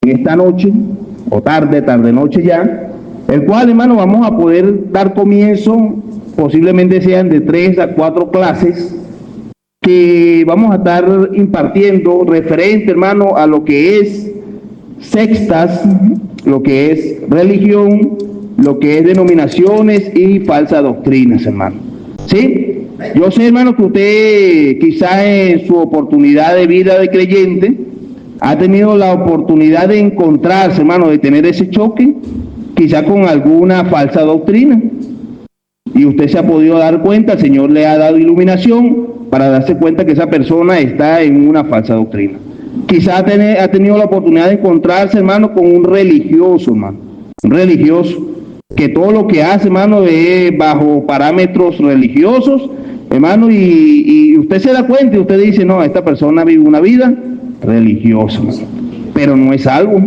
en esta noche, o tarde noche ya, el cual, hermano, vamos a poder dar comienzo, posiblemente sean de 3 a 4 clases, que vamos a estar impartiendo referente, hermano, a lo que es sectas, lo que es religión, lo que es denominaciones y falsas doctrinas, hermano. ¿Sí? Yo sé, hermano, que usted quizá en su oportunidad de vida de creyente ha tenido la oportunidad de encontrarse, hermano, de tener ese choque, quizá con alguna falsa doctrina. Y usted se ha podido dar cuenta, el Señor le ha dado iluminación para darse cuenta que esa persona está en una falsa doctrina. Quizá ha tenido la oportunidad de encontrarse, hermano, con un religioso, hermano. Un religioso que todo lo que hace, hermano, es bajo parámetros religiosos, hermano, y usted se da cuenta y usted dice, no, esta persona vive una vida religiosa, pero no es algo,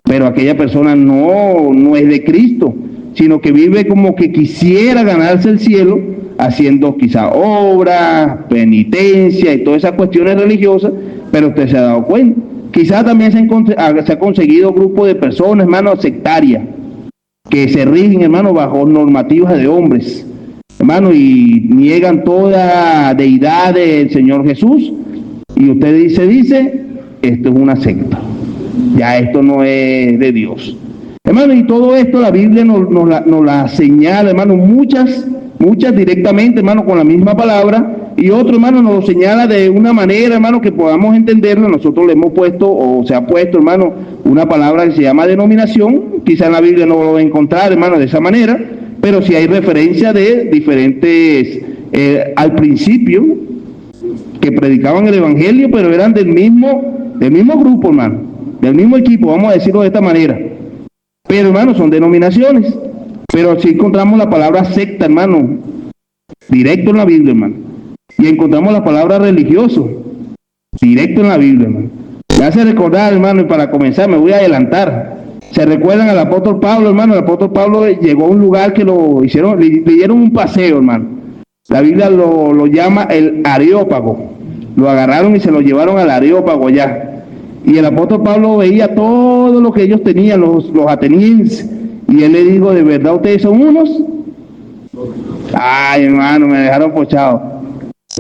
pero aquella persona no es de Cristo, sino que vive como que quisiera ganarse el cielo, haciendo quizá obras, penitencia y todas esas cuestiones religiosas, pero usted se ha dado cuenta. Quizá también se ha conseguido grupo de personas, hermano, sectarias, que se rigen, hermano, bajo normativas de hombres, hermano, y niegan toda deidad del Señor Jesús, y usted dice, esto es una secta, ya esto no es de Dios. Hermano, y todo esto la Biblia nos la señala, hermano, muchas directamente, hermano, con la misma palabra, y otro, hermano, nos lo señala de una manera, hermano, que podamos entenderlo. Nosotros le hemos puesto, o se ha puesto, hermano, una palabra que se llama denominación. Quizá en la Biblia no lo va a encontrar, hermano, de esa manera, pero sí hay referencia de diferentes, al principio, que predicaban el Evangelio, pero eran del mismo grupo, hermano, del mismo equipo, vamos a decirlo de esta manera. Pero, hermano, son denominaciones. Pero si encontramos la palabra secta, hermano, directo en la Biblia, hermano. Y encontramos la palabra religioso, directo en la Biblia, hermano. Me hace recordar, hermano, y para comenzar me voy a adelantar. ¿Se recuerdan al apóstol Pablo, hermano? El apóstol Pablo llegó a un lugar que le dieron un paseo, hermano. La Biblia lo llama el Areópago. Lo agarraron y se lo llevaron al Areópago allá. Y el apóstol Pablo veía todo lo que ellos tenían, los atenienses. Y él le dijo, ¿de verdad ustedes son unos? Ay, hermano, me dejaron pochado.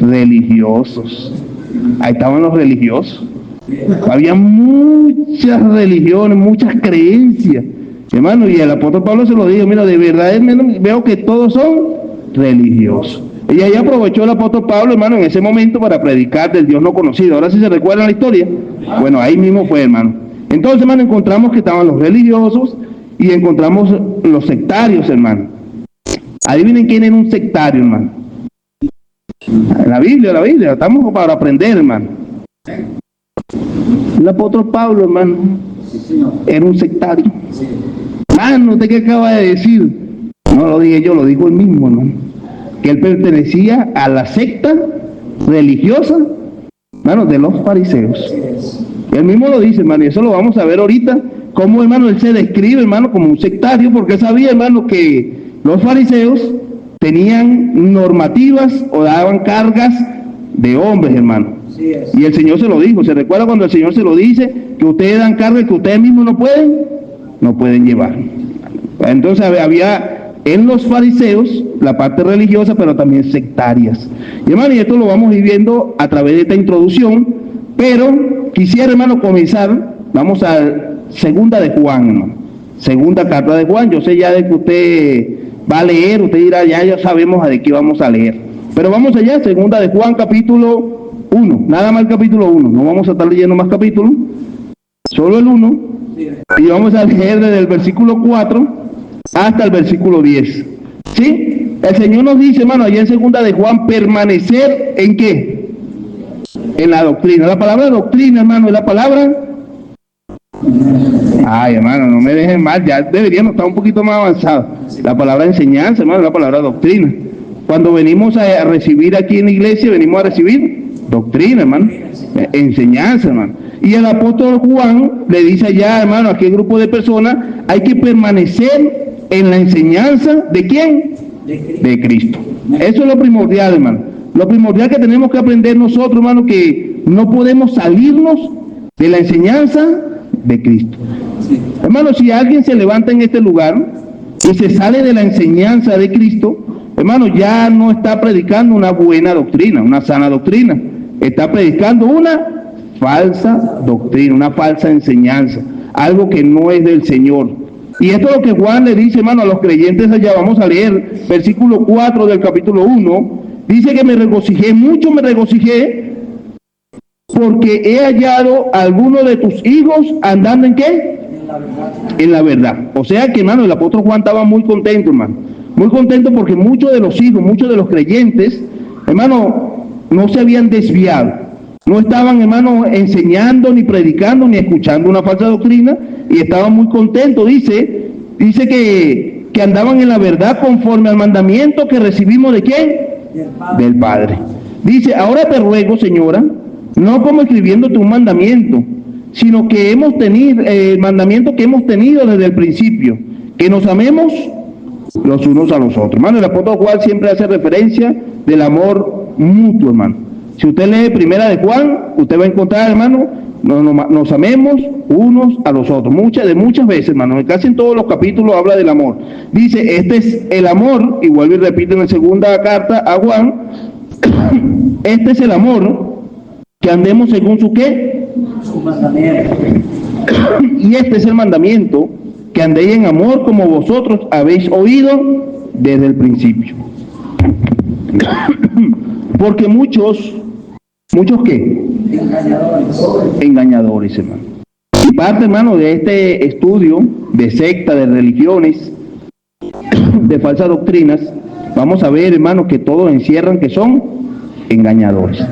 Religiosos. Ahí estaban los religiosos. Había muchas religiones, muchas creencias. Hermano, y el apóstol Pablo se lo dijo, mira, de verdad, hermano, veo que todos son religiosos. Y ahí aprovechó el apóstol Pablo, hermano, en ese momento para predicar del Dios no conocido. Ahora sí se recuerdan la historia. Bueno, ahí mismo fue, hermano. Entonces, hermano, encontramos que estaban los religiosos y encontramos los sectarios, hermano. Adivinen quién era un sectario, hermano. En la Biblia, estamos para aprender, hermano. El apóstol Pablo, hermano, era un sectario. Hermano, ¿usted qué acaba de decir? No lo dije yo, lo dijo él mismo, hermano. Que él pertenecía a la secta religiosa, hermano, de los fariseos. Él mismo lo dice, hermano, y eso lo vamos a ver ahorita, cómo, hermano, él se describe, hermano, como un sectario, porque sabía, hermano, que los fariseos tenían normativas o daban cargas de hombres, hermano. Y el Señor se lo dijo. ¿Se recuerda cuando el Señor se lo dice? Que ustedes dan cargas que ustedes mismos no pueden llevar. Entonces había en los fariseos la parte religiosa, pero también sectarias. Y, hermano, y esto lo vamos a ir viendo a través de esta introducción, pero quisiera, hermano, comenzar. Vamos a segunda de Juan, hermano. Segunda carta de Juan. Yo sé ya de que usted va a leer, usted dirá, ya sabemos de qué vamos a leer. Pero vamos allá, segunda de Juan, capítulo 1, nada más el capítulo 1, no vamos a estar leyendo más capítulos, solo el 1, y vamos a leer desde el versículo 4 hasta el versículo 10. ¿Sí? El Señor nos dice, hermano, allá en segunda de Juan, permanecer ¿en qué? En la doctrina. La palabra doctrina, hermano, es la palabra. Ay, hermano, no me dejen mal, ya deberíamos estar un poquito más avanzados. La palabra enseñanza, hermano, es la palabra doctrina. Cuando venimos a recibir aquí en la iglesia, venimos a recibir doctrina, hermano, enseñanza, hermano. Y el apóstol Juan le dice allá, hermano, a aquel grupo de personas, hay que permanecer en la enseñanza ¿de quién? De Cristo. Eso es lo primordial, hermano. Lo primordial que tenemos que aprender nosotros, hermano, que no podemos salirnos de la enseñanza de Cristo. Hermano, si alguien se levanta en este lugar y se sale de la enseñanza de Cristo, hermano, ya no está predicando una buena doctrina, una sana doctrina. Está predicando una falsa doctrina, una falsa enseñanza, algo que no es del Señor. Y esto es lo que Juan le dice, hermano, a los creyentes allá. Vamos a leer versículo 4 del capítulo 1. Dice que me regocijé, mucho me regocijé, porque he hallado a alguno de tus hijos andando ¿en qué? En la verdad. O sea que, hermano, el apóstol Juan estaba muy contento, hermano. Muy contento porque muchos de los hijos, muchos de los creyentes, hermano, no se habían desviado. No estaban, hermano, enseñando, ni predicando, ni escuchando una falsa doctrina, y estaban muy contentos. Dice que andaban en la verdad conforme al mandamiento que recibimos ¿de quién? Del Padre. Dice, ahora te ruego, señora, no como escribiéndote un mandamiento, sino que hemos tenido, el mandamiento que hemos tenido desde el principio, que nos amemos los unos a los otros. Hermano, el apóstol Juan siempre hace referencia del amor mutuo, hermano. Si usted lee primera de Juan, usted va a encontrar, hermano, nos amemos unos a los otros. Muchas veces, hermano, casi en todos los capítulos habla del amor. Dice, este es el amor, y vuelve y repite en la segunda carta a Juan, este es el amor, que andemos según su ¿qué? Su mandamiento. Y este es el mandamiento, que andéis en amor como vosotros habéis oído desde el principio. Porque muchos ¿qué? Engañadores, hermano. Y parte, hermano, de este estudio de secta, de religiones, de falsas doctrinas, vamos a ver, hermano, que todos encierran que son engañadores.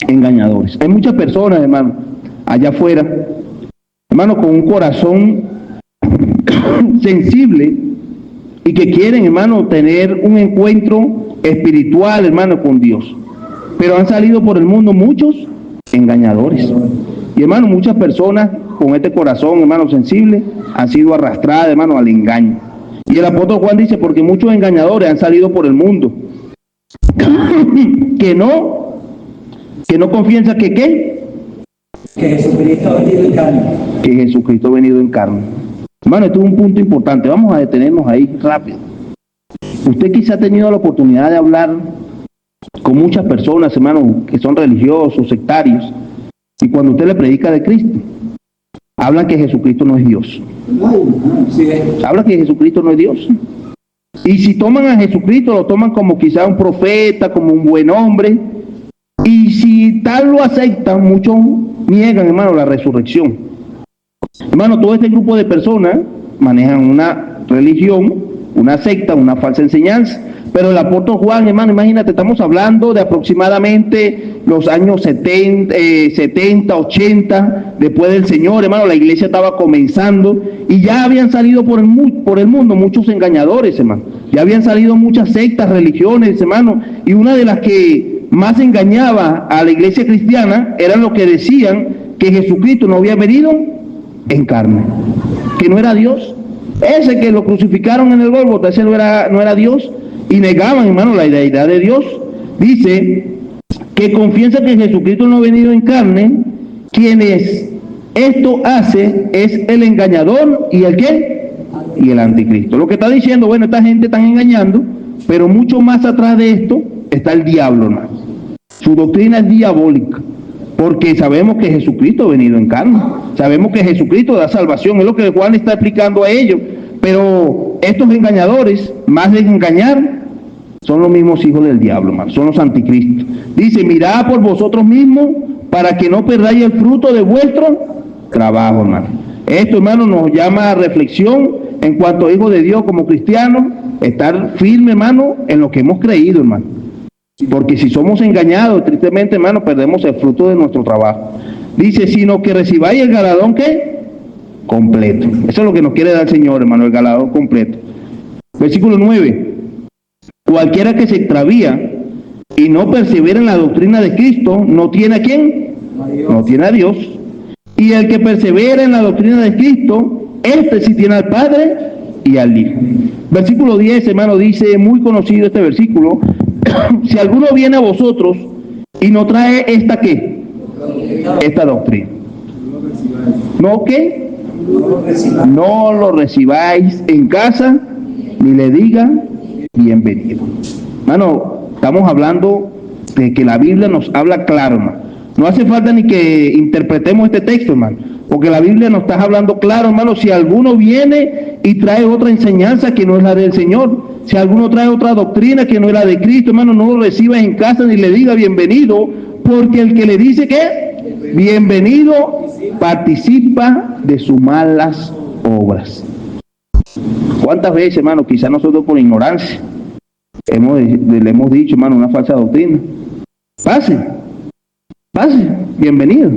Engañadores. Hay muchas personas, hermano, allá afuera, hermano, con un corazón sensible y que quieren, hermano, tener un encuentro espiritual, hermano, con Dios. Pero han salido por el mundo muchos engañadores. Y, hermano, muchas personas con este corazón, hermano, sensible, han sido arrastradas, hermano, al engaño. Y el apóstol Juan dice, porque muchos engañadores han salido por el mundo, que no confiesan que ¿qué? Que Jesucristo ha venido en carne. Que Jesucristo ha venido en carne. Hermano, esto es un punto importante. Vamos a detenernos ahí rápido. Usted quizá ha tenido la oportunidad de hablar con muchas personas, hermano, que son religiosos, sectarios, y cuando usted le predica de Cristo, hablan que Jesucristo no es Dios. Hablan que Jesucristo no es Dios. Y si toman a Jesucristo, lo toman como quizá un profeta, como un buen hombre. Y si tal lo aceptan, muchos niegan, hermano, la resurrección. Hermano, todo este grupo de personas manejan una religión, una secta, una falsa enseñanza. Pero el apóstol Juan, hermano, imagínate, estamos hablando de aproximadamente los años 70, 80, después del Señor, hermano, la iglesia estaba comenzando y ya habían salido por el mundo muchos engañadores, hermano. Ya habían salido muchas sectas, religiones, hermano, y una de las que más engañaba a la iglesia cristiana eran los que decían que Jesucristo no había venido en carne, que no era Dios. Ese que lo crucificaron en el Gólgota, ese no era Dios. Y negaban, hermano, la deidad de Dios. Dice que confiesa que Jesucristo no ha venido en carne. Quienes esto hace es el engañador y el ¿qué? Y el anticristo. Lo que está diciendo, bueno, esta gente está engañando, pero mucho más atrás de esto está el diablo, hermano. Su doctrina es diabólica, porque sabemos que Jesucristo ha venido en carne. Sabemos que Jesucristo da salvación, es lo que Juan está explicando a ellos. Pero estos engañadores, más de engañar, son los mismos hijos del diablo, hermano, son los anticristos. Dice, mirad por vosotros mismos para que no perdáis el fruto de vuestro trabajo, hermano. Esto, hermano, nos llama a reflexión en cuanto a hijos de Dios como cristianos, estar firme, hermano, en lo que hemos creído, hermano. Porque si somos engañados, tristemente, hermano, perdemos el fruto de nuestro trabajo. Dice, sino que recibáis el galardón, ¿qué? Completo. Eso es lo que nos quiere dar el Señor, hermano, el galardón completo. Versículo 9. Cualquiera que se extravía y no persevera en la doctrina de Cristo, no tiene a quién, no tiene a Dios. Y el que persevera en la doctrina de Cristo, este sí tiene al Padre y al Hijo. Versículo 10, hermano, dice, muy conocido este versículo, si alguno viene a vosotros y no trae esta ¿qué? Esta doctrina. no que no lo recibáis en casa, ni le diga bienvenido. Hermano, estamos hablando de que la Biblia nos habla claro, hermano. No hace falta ni que interpretemos este texto, hermano, porque la Biblia nos está hablando claro, hermano. Si alguno viene y trae otra enseñanza que no es la del Señor, si alguno trae otra doctrina que no es la de Cristo, hermano, no lo reciba en casa ni le diga bienvenido, porque el que le dice que bienvenido participa de sus malas obras. ¿Cuántas veces, hermano, quizás nosotros por ignorancia le hemos dicho, hermano, una falsa doctrina? Pase, bienvenido.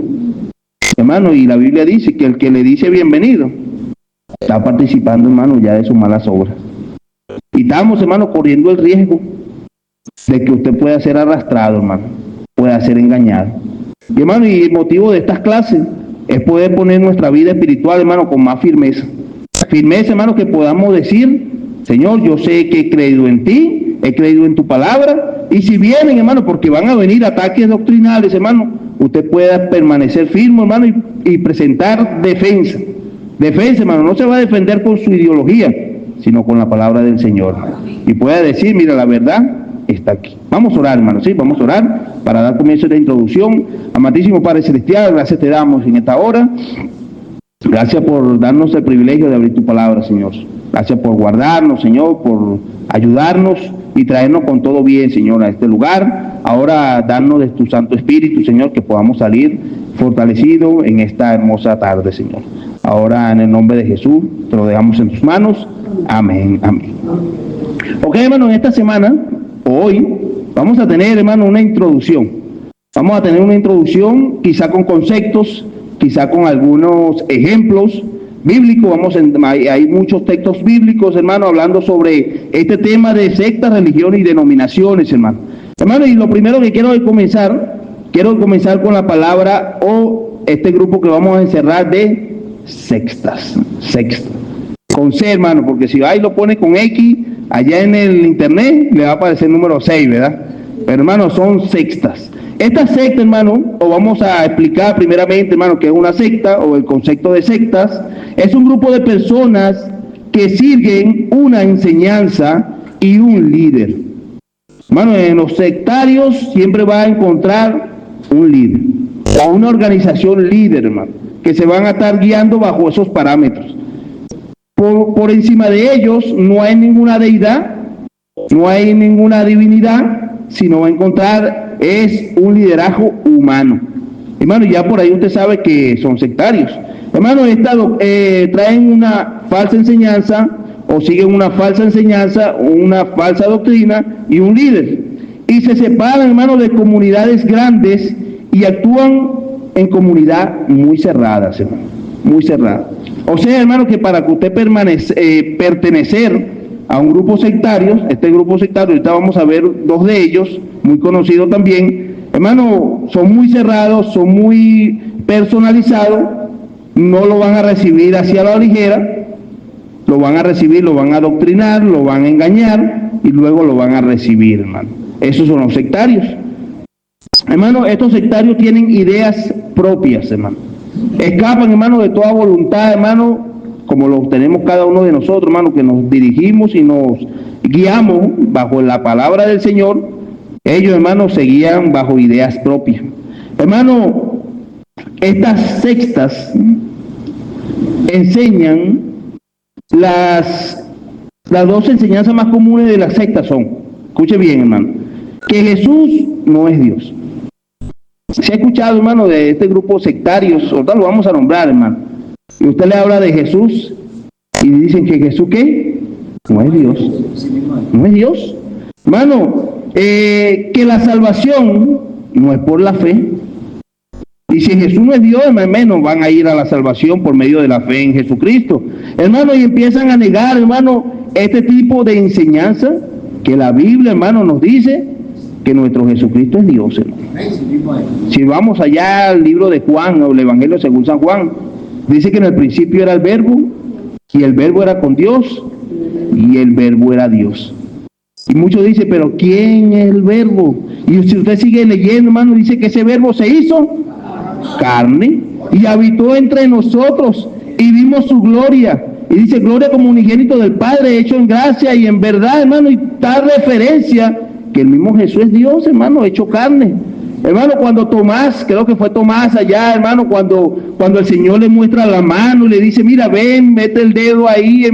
Hermano, y la Biblia dice que el que le dice bienvenido está participando, hermano, ya de sus malas obras. Y estamos, hermano, corriendo el riesgo de que usted pueda ser arrastrado, hermano, pueda ser engañado. Y, hermano, y el motivo de estas clases es poder poner nuestra vida espiritual, hermano, con más firmeza. Firmeza, hermano, que podamos decir, Señor, yo sé que he creído en ti, he creído en tu palabra, y si vienen, hermano, porque van a venir ataques doctrinales, hermano, usted pueda permanecer firme, hermano, y presentar defensa. Defensa, hermano, no se va a defender con su ideología, sino con la palabra del Señor. Y pueda decir, mira, la verdad está aquí. Vamos a orar, hermano, sí, vamos a orar para dar comienzo a esta introducción. Amantísimo Padre Celestial, gracias te damos en esta hora. Gracias por darnos el privilegio de abrir tu palabra, Señor. Gracias por guardarnos, Señor, por ayudarnos y traernos con todo bien, Señor, a este lugar. Ahora, darnos de tu Santo Espíritu, Señor, que podamos salir fortalecidos en esta hermosa tarde, Señor. Ahora, en el nombre de Jesús, te lo dejamos en tus manos. Amén, amén. Ok, hermano, en esta semana, hoy, vamos a tener, hermano, una introducción. Vamos a tener una introducción, quizá con conceptos, quizá con algunos ejemplos bíblicos. Hay muchos textos bíblicos, hermano, hablando sobre este tema de sectas, religiones y denominaciones, hermano. Hermano, y lo primero que quiero comenzar con la palabra o este grupo que vamos a encerrar de sextas. Con C, hermano, porque si ahí lo pone con X, allá en el internet le va a aparecer el número 6, ¿verdad? Pero, hermano, son sextas. Esta secta, hermano, o vamos a explicar primeramente, hermano, que es una secta o el concepto de sectas, es un grupo de personas que siguen una enseñanza y un líder. Hermano, en los sectarios siempre va a encontrar un líder o una organización líder, hermano, que se van a estar guiando bajo esos parámetros. Por encima de ellos no hay ninguna deidad, no hay ninguna divinidad, sino va a encontrar es un liderazgo humano. Hermano, ya por ahí usted sabe que son sectarios. Hermano, traen una falsa enseñanza o siguen una falsa enseñanza, una falsa doctrina y un líder. Y se separan, hermano, de comunidades grandes y actúan en comunidad muy cerradas, hermano, muy cerradas. O sea, hermano, que para que usted pertenecer a un grupo sectario, este grupo sectario, ahorita vamos a ver dos de ellos, muy conocidos también, hermano, son muy cerrados, son muy personalizados, no lo van a recibir hacia la ligera, lo van a recibir, lo van a adoctrinar, lo van a engañar y luego lo van a recibir, hermano. Esos son los sectarios. Hermano, estos sectarios tienen ideas propias, hermano. Escapan, hermano, de toda voluntad, hermano, como lo tenemos cada uno de nosotros, hermano, que nos dirigimos y nos guiamos bajo la palabra del Señor. Ellos, hermano, se guían bajo ideas propias. Hermano, estas sectas enseñan las dos enseñanzas más comunes de las sectas son, escuche bien, hermano, que Jesús no es Dios. Se ha escuchado, hermano, de este grupo sectario, ahorita lo vamos a nombrar, hermano, y usted le habla de Jesús y dicen que Jesús, ¿qué? No es Dios. No es Dios. Hermano, que la salvación no es por la fe. Y si Jesús no es Dios, menos van a ir a la salvación por medio de la fe en Jesucristo. Hermano, y empiezan a negar, hermano, este tipo de enseñanza que la Biblia, hermano, nos dice que nuestro Jesucristo es Dios, hermano. Si vamos allá al libro de Juan, o el Evangelio según San Juan, dice que en el principio era el Verbo, y el Verbo era con Dios, y el Verbo era Dios. Y muchos dicen, pero ¿quién es el Verbo? Y si usted sigue leyendo, hermano, dice que ese Verbo se hizo carne y habitó entre nosotros y vimos su gloria. Y dice, gloria como unigénito del Padre, hecho en gracia y en verdad, hermano, y tal referencia que el mismo Jesús es Dios, hermano, hecho carne. Hermano, cuando Tomás, creo que fue Tomás allá, hermano, cuando el Señor le muestra la mano y le dice, mira, ven, mete el dedo ahí,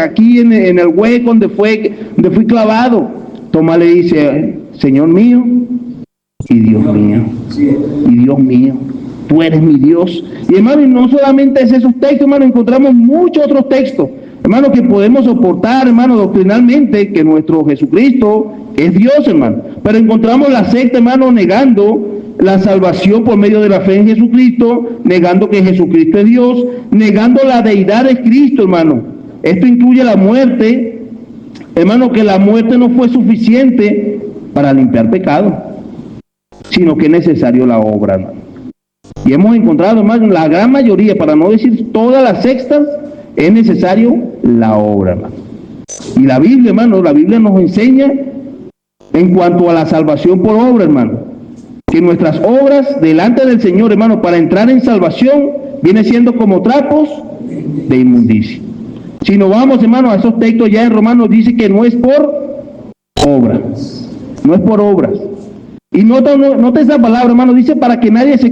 aquí en el hueco donde fui clavado. Tomás le dice, Señor mío y Dios mío, y Dios mío, tú eres mi Dios. Y hermano, y no solamente es esos textos, hermano, encontramos muchos otros textos, hermano, que podemos soportar, hermano, doctrinalmente, que nuestro Jesucristo es Dios, hermano. Pero encontramos la secta, hermano, negando la salvación por medio de la fe en Jesucristo, negando que Jesucristo es Dios, negando la deidad de Cristo, hermano. Esto incluye la muerte, hermano, que la muerte no fue suficiente para limpiar pecado, sino que es necesario la obra, hermano. Y hemos encontrado, hermano, la gran mayoría, para no decir todas las sectas, es necesario la obra, hermano. Y la Biblia, hermano, la Biblia nos enseña en cuanto a la salvación por obra, hermano, que nuestras obras delante del Señor, hermano, para entrar en salvación, viene siendo como trapos de inmundicia. Si nos vamos, hermano, a esos textos ya en Romanos, dice que no es por obra, no es por obras. Y nota esa palabra, hermano, dice para que nadie se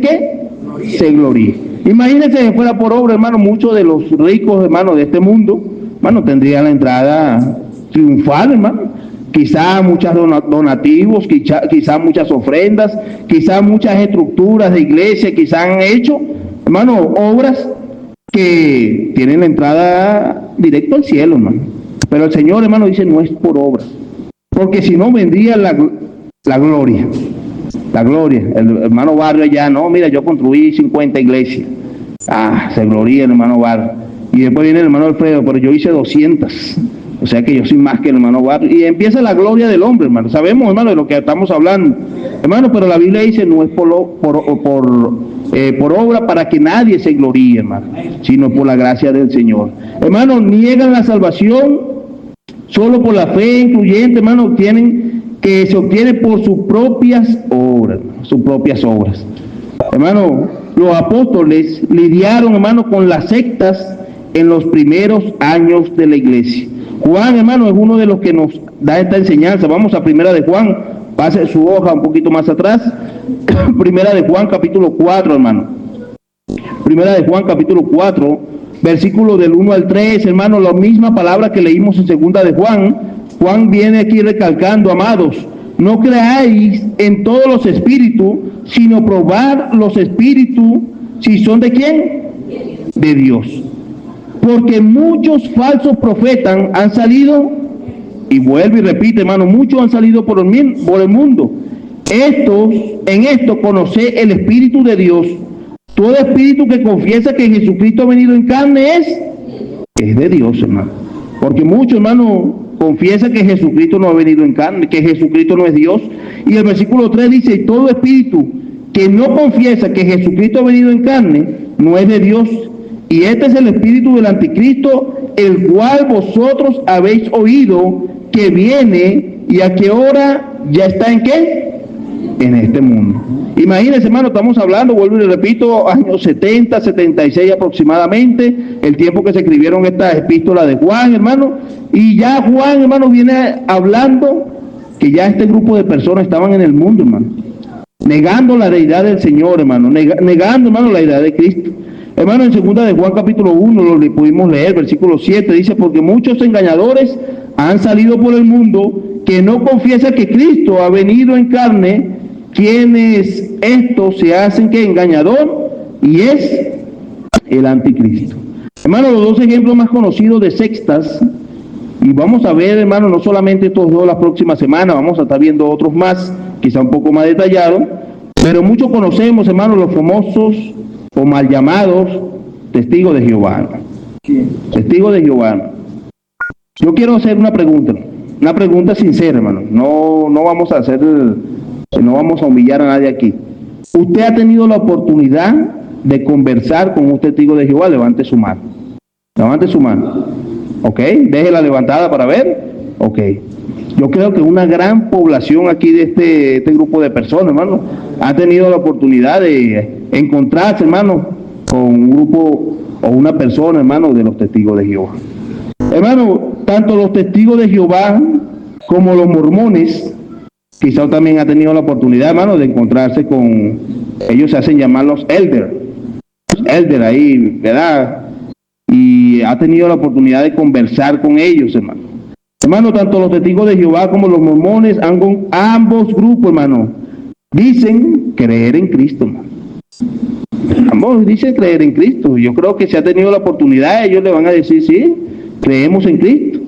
gloríe. Imagínense que fuera por obra, hermano, muchos de los ricos, hermano, de este mundo, hermano, tendrían la entrada triunfal, hermano. Quizá muchos donativos, quizá muchas ofrendas, quizá muchas estructuras de iglesia, quizá han hecho, hermano, obras que tienen la entrada directo al cielo, hermano. Pero el Señor, hermano, dice, no es por obra, porque si no vendría la gloria. La gloria. El hermano Barrio allá, no, mira, yo construí 50 iglesias. Se gloría el hermano Barrio. Y después viene el hermano Alfredo, pero yo hice 200. O sea que yo soy más que el hermano Barrio. Y empieza la gloria del hombre, hermano. Sabemos, hermano, de lo que estamos hablando. Hermano, pero la Biblia dice, no es por obra para que nadie se gloríe, hermano, sino por la gracia del Señor. Hermano, niegan la salvación solo por la fe incluyente, hermano, que se obtiene por sus propias obras, Hermano, los apóstoles lidiaron, hermano, con las sectas en los primeros años de la iglesia. Juan, hermano, es uno de los que nos da esta enseñanza. Vamos a Primera de Juan, pase su hoja un poquito más atrás. Primera de Juan, capítulo 4, hermano. Primera de Juan, capítulo 4, versículo del 1 al 3, hermano, la misma palabra que leímos en Segunda de Juan. Juan viene aquí recalcando, amados, no creáis en todos los espíritus, sino probad los espíritus, si son de ¿quién? De Dios. Porque muchos falsos profetas han salido, y vuelve y repite, hermano, muchos han salido por el mundo. En esto conocé el Espíritu de Dios. Todo espíritu que confiesa que Jesucristo ha venido en carne es de Dios, hermano. Porque muchos, hermano, confiesan que Jesucristo no ha venido en carne, que Jesucristo no es Dios. Y el versículo 3 dice, todo espíritu que no confiesa que Jesucristo ha venido en carne, no es de Dios. Y este es el espíritu del anticristo, el cual vosotros habéis oído que viene y a qué hora ya está en qué, en este mundo. Imagínense, hermano, estamos hablando, vuelvo y le repito, años 70, 76 aproximadamente, el tiempo que se escribieron estas epístolas de Juan, hermano, y ya Juan, hermano, viene hablando que ya este grupo de personas estaban en el mundo, hermano, negando la deidad del Señor, hermano, negando, hermano, la deidad de Cristo. Hermano, en Segunda de Juan capítulo 1, lo pudimos leer, versículo 7, dice, porque muchos engañadores han salido por el mundo que no confiesan que Cristo ha venido en carne, quienes estos se hacen que engañador y es el anticristo. Hermano, los dos ejemplos más conocidos de sectas, y vamos a ver, hermano, no solamente estos dos la próxima semana, vamos a estar viendo otros más, quizá un poco más detallados, pero muchos conocemos, hermano, los famosos o mal llamados testigos de Jehová. Testigos de Jehová. Yo quiero hacer una pregunta sincera, hermano. No vamos a humillar a nadie aquí. ¿Usted ha tenido la oportunidad de conversar con un testigo de Jehová? Levante su mano. Levante su mano. Ok, déjela levantada para ver. Ok. Yo creo que una gran población aquí de este grupo de personas, hermano, ha tenido la oportunidad de encontrarse, hermano, con un grupo o una persona, hermano, de los testigos de Jehová. Hermano, tanto los testigos de Jehová como los mormones, quizá también ha tenido la oportunidad, hermano, de encontrarse con, ellos se hacen llamar los elder ahí, ¿verdad? Y ha tenido la oportunidad de conversar con ellos, hermano. Hermano, tanto los testigos de Jehová como los mormones, ambos grupos, hermano, dicen creer en Cristo, hermano. Ambos dicen creer en Cristo. Yo creo que si ha tenido la oportunidad, ellos le van a decir, sí, creemos en Cristo.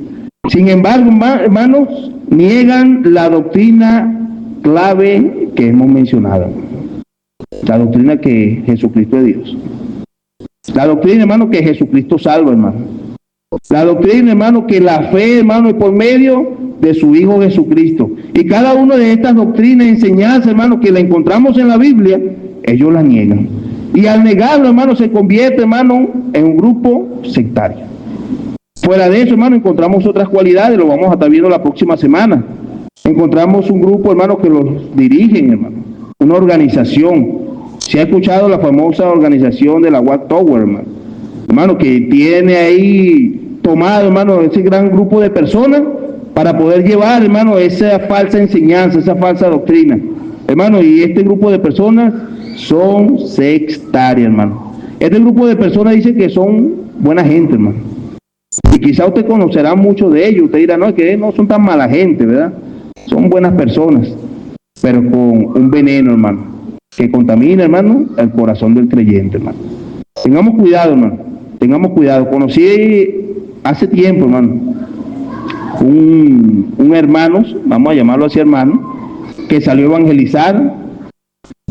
Sin embargo, hermanos, niegan la doctrina clave que hemos mencionado. La doctrina que Jesucristo es Dios. La doctrina, hermano, que Jesucristo salva, hermano. La doctrina, hermano, que la fe, hermano, es por medio de su Hijo Jesucristo. Y cada una de estas doctrinas, enseñanzas, hermano, que la encontramos en la Biblia, ellos la niegan. Y al negarlo, hermano, se convierte, hermano, en un grupo sectario. Fuera de eso, hermano, encontramos otras cualidades, lo vamos a estar viendo la próxima semana. Encontramos un grupo, hermano, que los dirigen, hermano, una organización. Se ha escuchado la famosa organización de la Watchtower, hermano. Hermano, que tiene ahí tomado, hermano, ese gran grupo de personas para poder llevar, hermano, esa falsa enseñanza, esa falsa doctrina. Hermano, y este grupo de personas son sectarias, hermano. Este grupo de personas dice que son buena gente, hermano. Y quizá usted conocerá mucho de ellos. Usted dirá, no, es que no son tan mala gente, ¿verdad? Son buenas personas, pero con un veneno, hermano, que contamina, hermano, el corazón del creyente, hermano. Tengamos cuidado, hermano. Tengamos cuidado. Conocí hace tiempo, hermano, un hermano, vamos a llamarlo así, hermano, que salió a evangelizar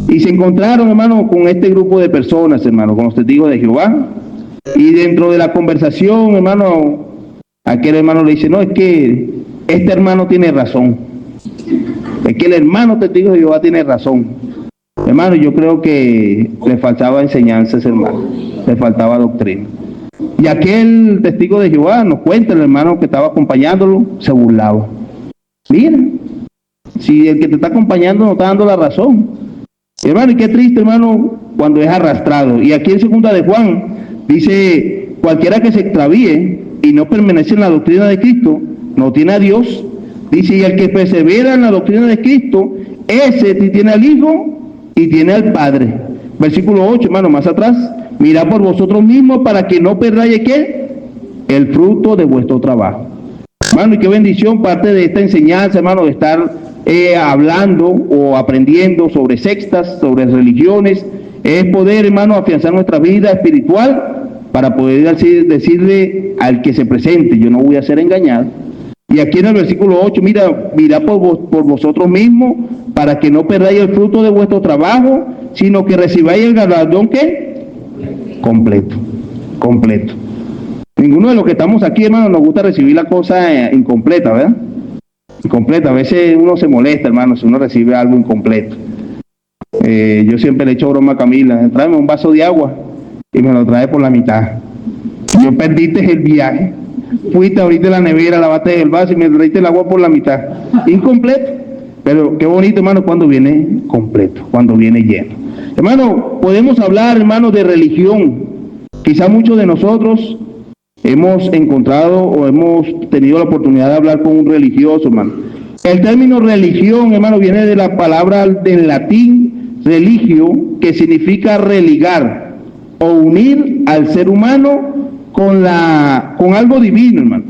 y se encontraron, hermano, con este grupo de personas, hermano, con los testigos de Jehová. Y dentro de la conversación, hermano, aquel hermano le dice, no, es que este hermano tiene razón. Es que el hermano testigo de Jehová tiene razón. Hermano, yo creo que le faltaba enseñanza a ese hermano, le faltaba doctrina. Y aquel testigo de Jehová nos cuenta, el hermano que estaba acompañándolo, se burlaba. Mira, si el que te está acompañando no está dando la razón. Hermano, y qué triste, hermano, cuando es arrastrado. Y aquí en segunda de Juan dice, cualquiera que se extravíe y no permanece en la doctrina de Cristo, no tiene a Dios. Dice, y el que persevera en la doctrina de Cristo, ese tiene al Hijo y tiene al Padre. Versículo 8, hermano, más atrás. Mirad por vosotros mismos para que no perdáis, ¿qué? El fruto de vuestro trabajo. Hermano, y qué bendición parte de esta enseñanza, hermano, de estar hablando o aprendiendo sobre sectas, sobre religiones, es poder, hermano, afianzar nuestra vida espiritual para poder decirle al que se presente, yo no voy a ser engañado. Y aquí en el versículo 8, mirad por vosotros mismos para que no perdáis el fruto de vuestro trabajo, sino que recibáis el galardón, ¿qué? Completo. Ninguno de los que estamos aquí, hermano, nos gusta recibir la cosa incompleta, ¿verdad? Incompleta. A veces uno se molesta, hermano, si uno recibe algo incompleto. Yo siempre le echo broma a Camila, tráeme un vaso de agua y me lo trae por la mitad. Yo perdiste el viaje, fuiste, abriste la nevera, lavaste el vaso y me traiste el agua por la mitad. Incompleto. Pero qué bonito, hermano, cuando viene completo, cuando viene lleno. Hermano, podemos hablar, hermano, de religión. Quizá muchos de nosotros hemos encontrado o hemos tenido la oportunidad de hablar con un religioso, hermano. El término religión, hermano, viene de la palabra del latín religio, que significa religar o unir al ser humano con algo divino, hermano.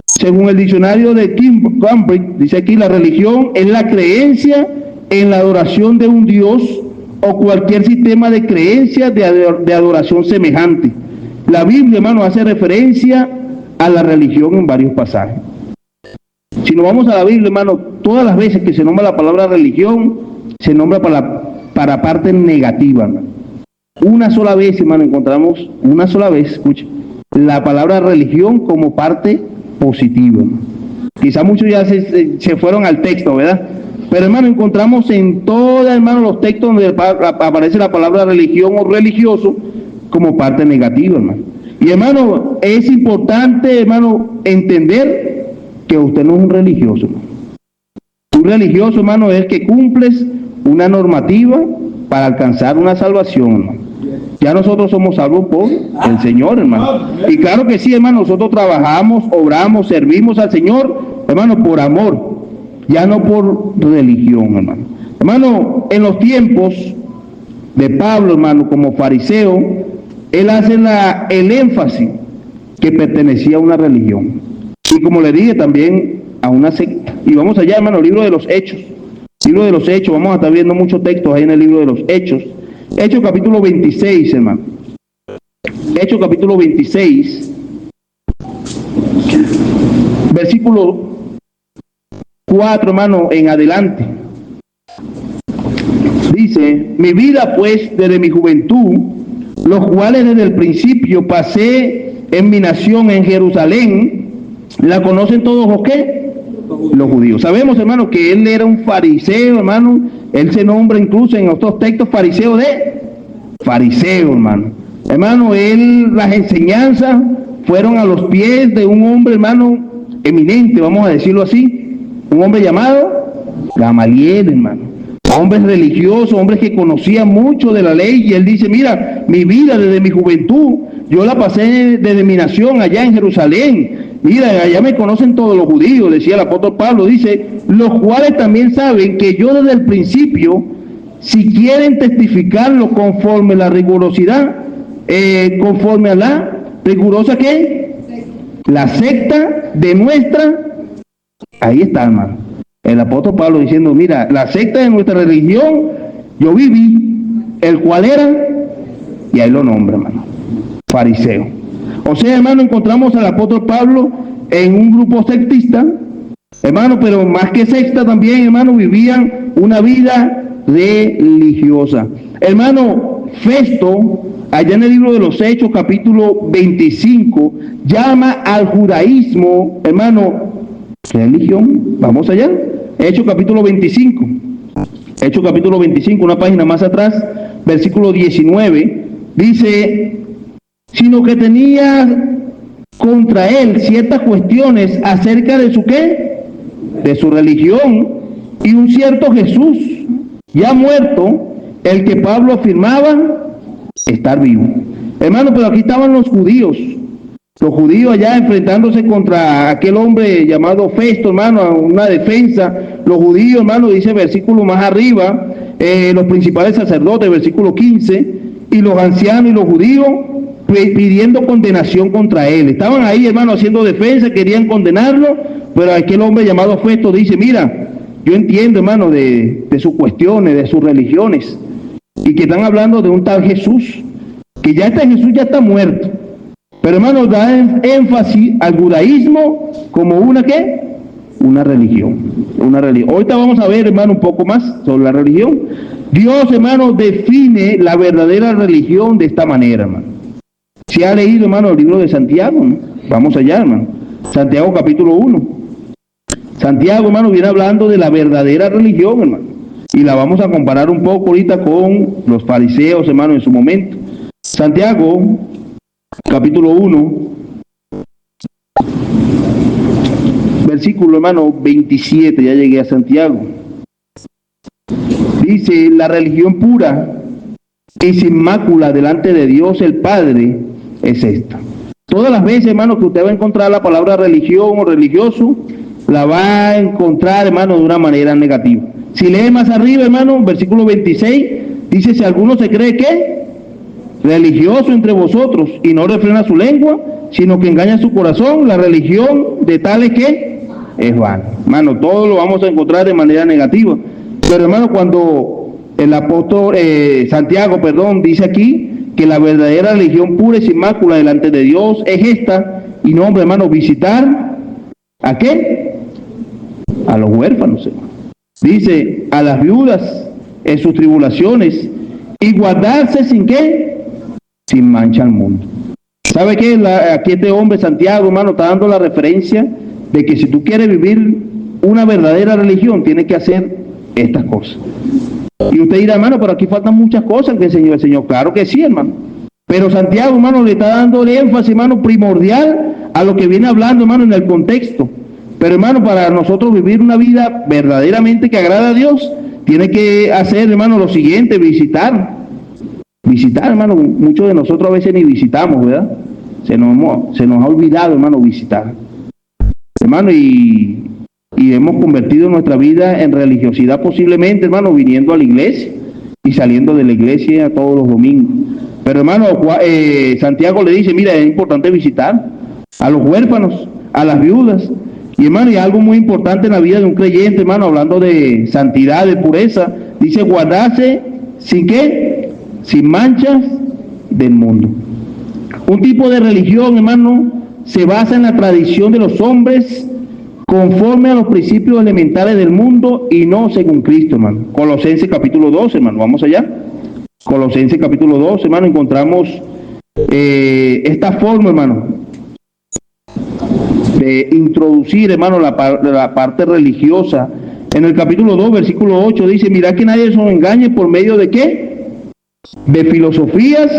Según el diccionario de Cambridge, dice aquí, la religión es la creencia en la adoración de un Dios o cualquier sistema de creencias de adoración semejante. La Biblia, hermano, hace referencia a la religión en varios pasajes. Si nos vamos a la Biblia, hermano, todas las veces que se nombra la palabra religión, se nombra para parte negativa, hermano. Una sola vez, hermano, encontramos, escucha, la palabra religión como parte positiva. Quizá muchos ya se fueron al texto, ¿verdad? Pero, hermano, encontramos en todos, hermano, los textos donde aparece la palabra religión o religioso como parte negativa, hermano. Y, hermano, es importante, hermano, entender que usted no es un religioso, hermano. Un religioso, hermano, es el que cumples una normativa para alcanzar una salvación, hermano. Ya nosotros somos salvos por el Señor, hermano. Y claro que sí, hermano, nosotros trabajamos, obramos, servimos al Señor, hermano, por amor, ya no por religión, hermano. Hermano, en los tiempos de Pablo, hermano, como fariseo, él hace el énfasis que pertenecía a una religión. Y como le dije, también a una secta. Y vamos allá, hermano, libro de los Hechos. Libro de los Hechos, vamos a estar viendo muchos textos ahí en el libro de los Hechos. Hechos capítulo 26, hermano. Hechos capítulo 26, versículo 4, hermano, en adelante. Dice: mi vida pues desde mi juventud, los cuales desde el principio pasé en mi nación en Jerusalén, la conocen todos los ¿qué? Los judíos. Sabemos, hermano, que él era un fariseo, hermano. Él se nombra incluso en otros textos fariseo hermano. Hermano, las enseñanzas fueron a los pies de un hombre, hermano, eminente, vamos a decirlo así. Un hombre llamado Gamaliel, hermano. Hombres religiosos, hombres que conocían mucho de la ley. Y él dice: mira, mi vida desde mi juventud, yo la pasé desde mi nación allá en Jerusalén. Mira, allá me conocen todos los judíos, decía el apóstol Pablo. Dice: los cuales también saben que yo desde el principio, si quieren testificarlo conforme a la rigurosidad, conforme a la rigurosa ¿qué? La secta de nuestra. Ahí está, hermano. El apóstol Pablo diciendo: mira, la secta de nuestra religión, yo viví, el cual era, y ahí lo nombra, hermano, fariseo. O sea, hermano, encontramos al apóstol Pablo en un grupo sectista, hermano, pero más que secta también, hermano, vivían una vida religiosa. Hermano, Festo, allá en el libro de los Hechos, capítulo 25, llama al judaísmo, hermano, religión. Vamos allá. Hechos capítulo 25. Hechos capítulo 25, una página más atrás, versículo 19, dice: sino que tenía contra él ciertas cuestiones acerca de su ¿qué? De su religión, y un cierto Jesús, ya muerto, el que Pablo afirmaba estar vivo. Hermano, pero aquí estaban los judíos allá enfrentándose contra aquel hombre llamado Festo, hermano, a una defensa. Los judíos, hermano, dice versículo más arriba, los principales sacerdotes, versículo 15, y los ancianos y los judíos pidiendo condenación contra él. Estaban ahí, hermano, haciendo defensa, querían condenarlo, pero aquel hombre llamado Festo dice: mira, yo entiendo, hermano, de sus cuestiones, de sus religiones, y que están hablando de un tal Jesús, que ya este Jesús ya está muerto. Pero, hermano, da énfasis al judaísmo como una ¿qué? Una religión. Ahorita vamos a ver, hermano, un poco más sobre la religión. Dios, hermano, define la verdadera religión de esta manera, hermano. Si ha leído, hermano, el libro de Santiago, ¿no? Vamos allá, hermano. Santiago capítulo 1. Santiago, hermano, viene hablando de la verdadera religión, hermano. Y la vamos a comparar un poco ahorita con los fariseos, hermano, en su momento. Santiago capítulo 1, versículo, hermano, 27, ya llegué a Santiago. Dice: la religión pura y sin mácula delante de Dios el Padre es esta. Todas las veces, hermano, que usted va a encontrar la palabra religión o religioso, la va a encontrar, hermano, de una manera negativa. Si lee más arriba, hermano, versículo 26, dice: si alguno se cree que religioso entre vosotros y no refrena su lengua, sino que engaña su corazón, la religión de tales que es vana. Hermano, todo lo vamos a encontrar de manera negativa. Pero, hermano, cuando el apóstol Santiago, dice aquí que la verdadera religión pura y sin mácula delante de Dios es esta, y no, hombre, hermano, visitar ¿a qué? A los huérfanos, hermano. Dice: a las viudas en sus tribulaciones, y guardarse sin ¿qué? Sin mancha al mundo. ¿Sabe qué? Aquí este hombre, Santiago, hermano, está dando la referencia de que si tú quieres vivir una verdadera religión, tienes que hacer estas cosas. Y usted dirá: hermano, pero aquí faltan muchas cosas que enseñó el Señor. Claro que sí, hermano. Pero Santiago, hermano, le está dando el énfasis, hermano, primordial a lo que viene hablando, hermano, en el contexto. Pero, hermano, para nosotros vivir una vida verdaderamente que agrada a Dios, tiene que hacer, hermano, lo siguiente: visitar Visitar, hermano, muchos de nosotros a veces ni visitamos, ¿verdad? Se nos ha olvidado, hermano, visitar. Hermano, y hemos convertido nuestra vida en religiosidad posiblemente, hermano, viniendo a la iglesia y saliendo de la iglesia todos los domingos. Pero, hermano, Santiago le dice, mira, es importante visitar a los huérfanos, a las viudas. Y, hermano, y algo muy importante en la vida de un creyente, hermano, hablando de santidad, de pureza, dice guardarse, ¿sin qué? Sin manchas del mundo. Un tipo de religión, hermano, se basa en la tradición de los hombres conforme a los principios elementales del mundo y no según Cristo, hermano. Colosenses capítulo 12, hermano, vamos allá. Colosenses capítulo 12, hermano, encontramos esta forma, hermano, de introducir, hermano, la parte religiosa. En el capítulo 2, versículo 8, dice, mirad que nadie se os engañe por medio de ¿qué? De filosofías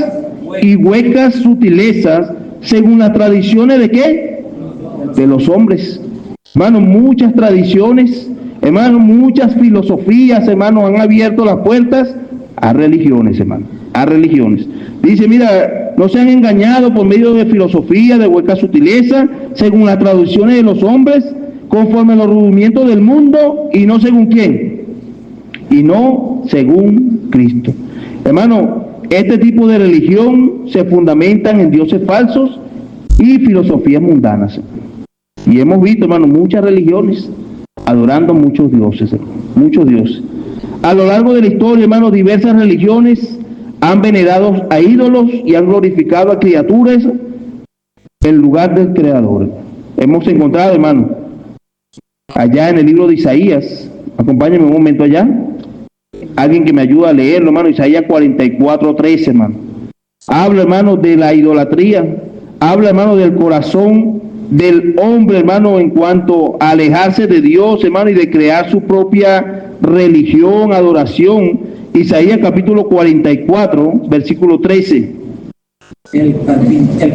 y huecas sutilezas, según las tradiciones de ¿qué? De los hombres. Hermano, muchas tradiciones, hermano, muchas filosofías, hermano, han abierto las puertas a religiones, hermano, a religiones. Dice, mira, no se han engañado por medio de filosofía, de hueca sutileza, según las traducciones de los hombres, conforme a los rudimientos del mundo, y no según quién, y no según Cristo. Hermano, este tipo de religión se fundamentan en dioses falsos y filosofías mundanas. Y hemos visto, hermano, muchas religiones adorando muchos dioses, muchos dioses. A lo largo de la historia, hermano, diversas religiones han venerado a ídolos y han glorificado a criaturas en lugar del Creador. Hemos encontrado, hermano, allá en el libro de Isaías, acompáñenme un momento allá, alguien que me ayuda a leerlo, hermano, Isaías 44:13, hermano. Habla, hermano, de la idolatría, habla, hermano, del corazón del hombre, hermano, en cuanto a alejarse de Dios, hermano, y de crear su propia religión, adoración. Isaías capítulo 44, versículo 13. El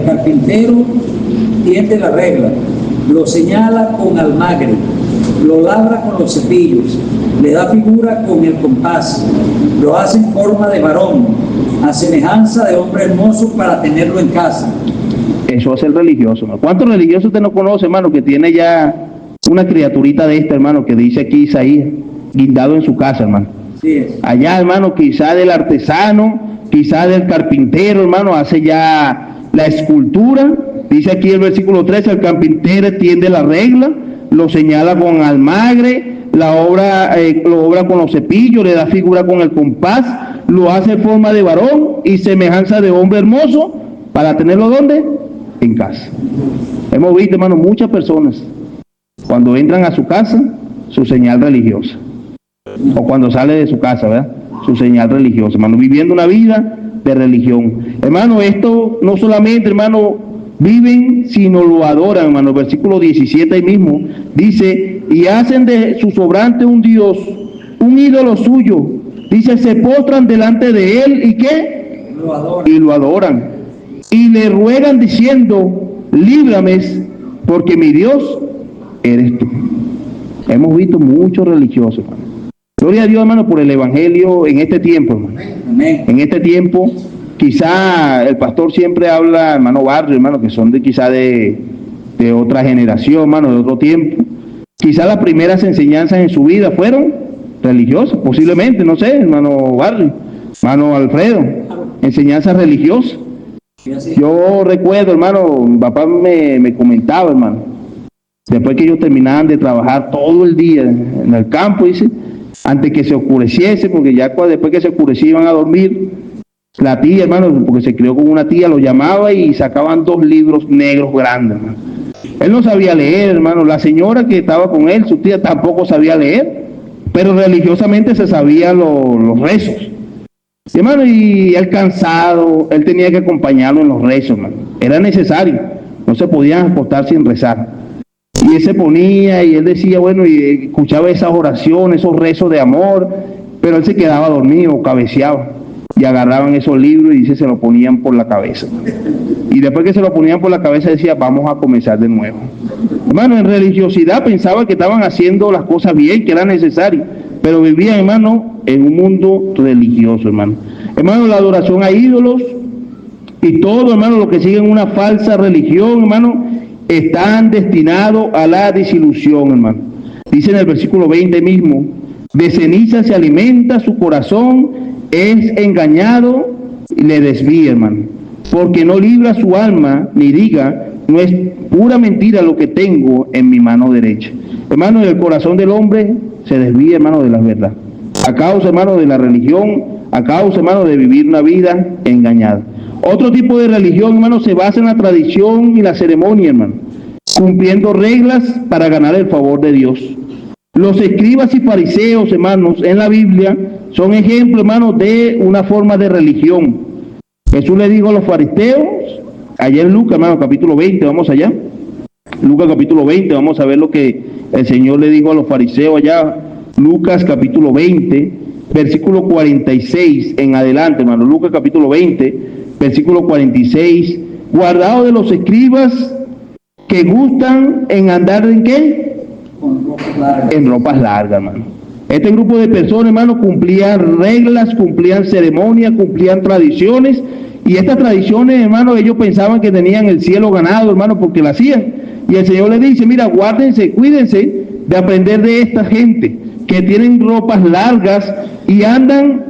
carpintero tiende la regla, lo señala con almagre, lo labra con los cepillos, le da figura con el compás, lo hace en forma de varón, a semejanza de hombre hermoso para tenerlo en casa. Eso es el religioso, hermano. ¿Cuántos religiosos usted no conoce, hermano, que tiene ya una criaturita de esta, hermano, que dice aquí Isaías, guindado en su casa, hermano? Sí es. Allá, hermano, quizá del artesano, quizá del carpintero, hermano, hace ya la escultura. Dice aquí el versículo 13, el carpintero tiende la regla, lo señala con almagre, lo obra con los cepillos, le da figura con el compás, lo hace en forma de varón y semejanza de hombre hermoso, para tenerlo ¿dónde? En casa. Hemos visto, hermano, muchas personas, cuando entran a su casa, su señal religiosa. O cuando sale de su casa, ¿verdad? Su señal religiosa, hermano, viviendo una vida de religión. Hermano, esto no solamente, hermano, viven, sino lo adoran, hermano. El versículo 17 ahí mismo dice, y hacen de su sobrante un Dios, un ídolo suyo. Dice, se postran delante de él, ¿y qué? Y lo adoran. Y le ruegan diciendo, líbrame, porque mi Dios eres tú. Hemos visto muchos religiosos, hermano. Gloria a Dios, hermano, por el evangelio en este tiempo, hermano. Amén. En este tiempo, quizá el pastor siempre habla, hermano Barrio, hermano, que son quizá de otra generación, hermano, de otro tiempo. Quizá las primeras enseñanzas en su vida fueron religiosas, posiblemente, no sé, hermano Barrio, hermano Alfredo, enseñanzas religiosas. Yo recuerdo, hermano, mi papá me comentaba, hermano, después que ellos terminaban de trabajar todo el día en el campo, dice, antes que se oscureciese, porque ya después que se oscurecía iban a dormir, la tía, hermano, porque se crió con una tía, lo llamaba y sacaban 2 libros negros grandes, hermano. Él no sabía leer, hermano, la señora que estaba con él, su tía, tampoco sabía leer, pero religiosamente se sabían los rezos. Y, hermano, y él cansado, él tenía que acompañarlo en los rezos, hermano. Era necesario, no se podían acostar sin rezar. Y él se ponía y él decía, bueno, y escuchaba esas oraciones, esos rezos de amor, pero él se quedaba dormido, cabeceaba. Y agarraban esos libros y dice, se lo ponían por la cabeza. Y después que se lo ponían por la cabeza decía, vamos a comenzar de nuevo. Hermano, en religiosidad pensaba que estaban haciendo las cosas bien, que era necesario, pero vivían, hermano, en un mundo religioso, hermano. Hermano, la adoración a ídolos y todo, hermano, los que siguen una falsa religión, hermano, están destinados a la desilusión, hermano. Dice en el versículo 20 mismo, de ceniza se alimenta su corazón, es engañado y le desvía, hermano, porque no libra su alma, ni diga, no es pura mentira lo que tengo en mi mano derecha. Hermano, el corazón del hombre se desvía, hermano, de la verdad, a causa, hermano, de la religión, a causa, hermano, de vivir una vida engañada. Otro tipo de religión, hermano, se basa en la tradición y la ceremonia, hermano, cumpliendo reglas para ganar el favor de Dios. Los escribas y fariseos, hermanos, en la Biblia son ejemplos, hermanos, de una forma de religión. Jesús le dijo a los fariseos, allá en Lucas, hermano, capítulo 20, vamos allá. Lucas capítulo 20, vamos a ver lo que el Señor le dijo a los fariseos allá. Lucas capítulo 20, versículo 46 en adelante, hermano. Lucas capítulo 20, versículo 46. Guardaos de los escribas que gustan en andar en ¿qué? En ropas largas, hermano. Este grupo de personas, hermano, cumplían reglas, cumplían ceremonias, cumplían tradiciones, y estas tradiciones, hermano, ellos pensaban que tenían el cielo ganado, hermano, porque lo hacían. Y el Señor les dice, mira, guárdense, cuídense de aprender de esta gente que tienen ropas largas y andan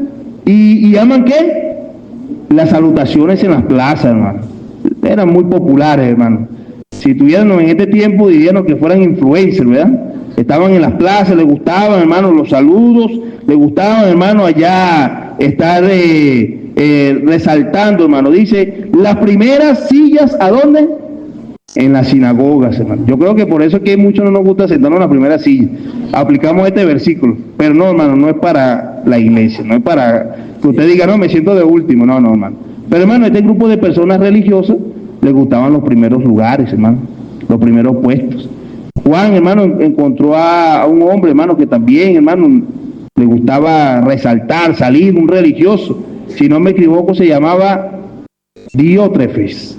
y aman ¿qué? Las salutaciones en las plazas, hermano. Eran muy populares, hermano. Si tuviéramos en este tiempo, diríamos que fueran influencers, ¿verdad? Estaban en las plazas, les gustaban, hermano, los saludos, les gustaban, hermano, allá estar resaltando, hermano. Dice, las primeras sillas, ¿a dónde? En las sinagogas, hermano. Yo creo que por eso es que muchos no nos gusta sentarnos en la primera silla. Aplicamos este versículo, pero no, hermano, no es para la iglesia, no es para que usted diga, no, me siento de último, no, hermano. Pero, hermano, este grupo de personas religiosas les gustaban los primeros lugares, hermano, los primeros puestos. Juan, hermano, encontró a un hombre, hermano, que también, hermano, le gustaba resaltar, salir, un religioso. Si no me equivoco, se llamaba Diótrefes.